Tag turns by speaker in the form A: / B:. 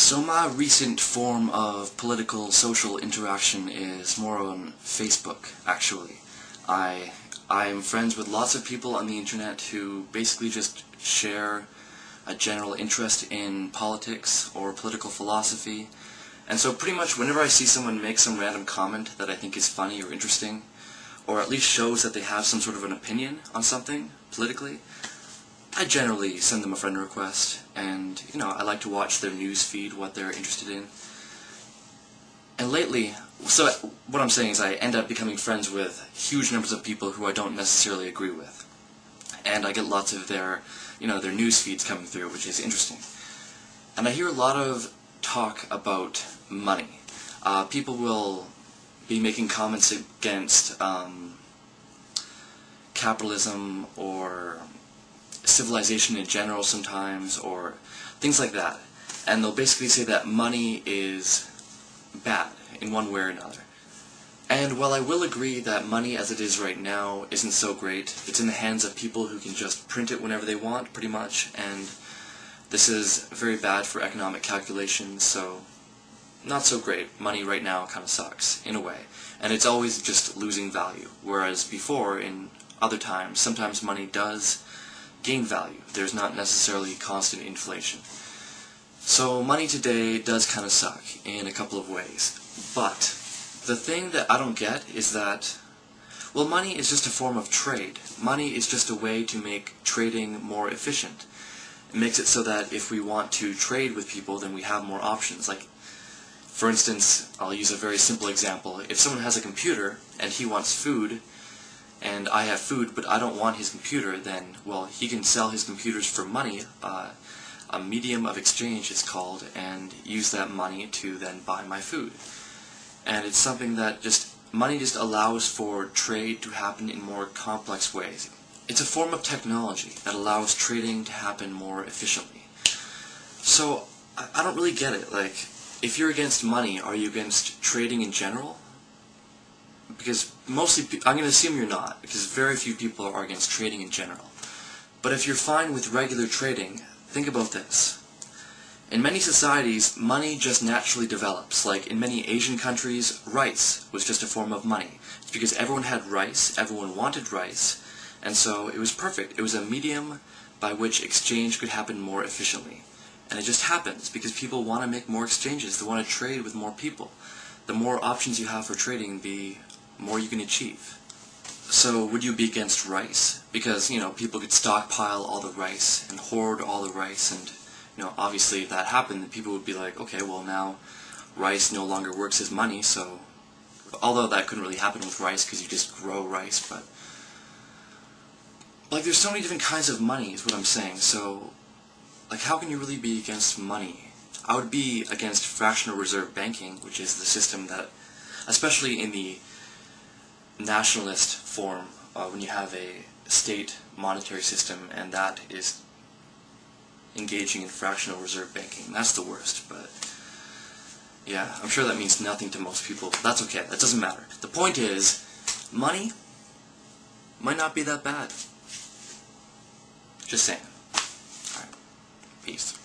A: So my recent form of political social interaction is more on Facebook, actually. I am friends with lots of people on the internet who basically just share a general interest in politics or political philosophy. And so pretty much whenever I see someone make some random comment that I think is funny or interesting, or at least shows that they have some sort of an opinion on something politically, I generally send them a friend request, and, I like to watch their news feed, what they're interested in. And lately, so what I'm saying is I end up becoming friends with huge numbers of people who I don't necessarily agree with. And I get lots of their news feeds coming through, which is interesting. And I hear a lot of talk about money. People will be making comments against capitalism or civilization in general sometimes, or things like that. And they'll basically say that money is bad in one way or another. And while I will agree that money as it is right now isn't so great, it's in the hands of people who can just print it whenever they want, pretty much, and this is very bad for economic calculations, so not so great. Money right now kind of sucks, in a way. And it's always just losing value, whereas before, in other times, sometimes money does gain value. There's not necessarily constant inflation. So money today does kind of suck in a couple of ways. But the thing that I don't get is that, well, money is just a form of trade. Money is just a way to make trading more efficient. It makes it so that if we want to trade with people, then we have more options. Like, for instance, I'll use a very simple example. If someone has a computer and he wants food, and I have food, but I don't want his computer, then, well, he can sell his computers for money, a medium of exchange it's called, and use that money to then buy my food. And it's something that money just allows for trade to happen in more complex ways. It's a form of technology that allows trading to happen more efficiently. So, I don't really get it. Like, if you're against money, are you against trading in general? Because mostly, I'm going to assume you're not, because very few people are against trading in general. But if you're fine with regular trading, think about this. In many societies, money just naturally develops. Like in many Asian countries, rice was just a form of money. It's because everyone had rice, everyone wanted rice, and so it was perfect. It was a medium by which exchange could happen more efficiently. And it just happens because people want to make more exchanges. They want to trade with more people. The more options you have for trading, the more you can achieve. So would you be against rice? Because, people could stockpile all the rice and hoard all the rice, and, obviously if that happened, then people would be like, okay, well now rice no longer works as money, so, although that couldn't really happen with rice because you just grow rice, but, like, there's so many different kinds of money is what I'm saying, so, like, how can you really be against money? I would be against fractional reserve banking, which is the system that, especially in the nationalist form, when you have a state monetary system and that is engaging in fractional reserve banking. That's the worst, but yeah, I'm sure that means nothing to most people. That's okay, that doesn't matter. The point is, money might not be that bad. Just saying. Alright, peace.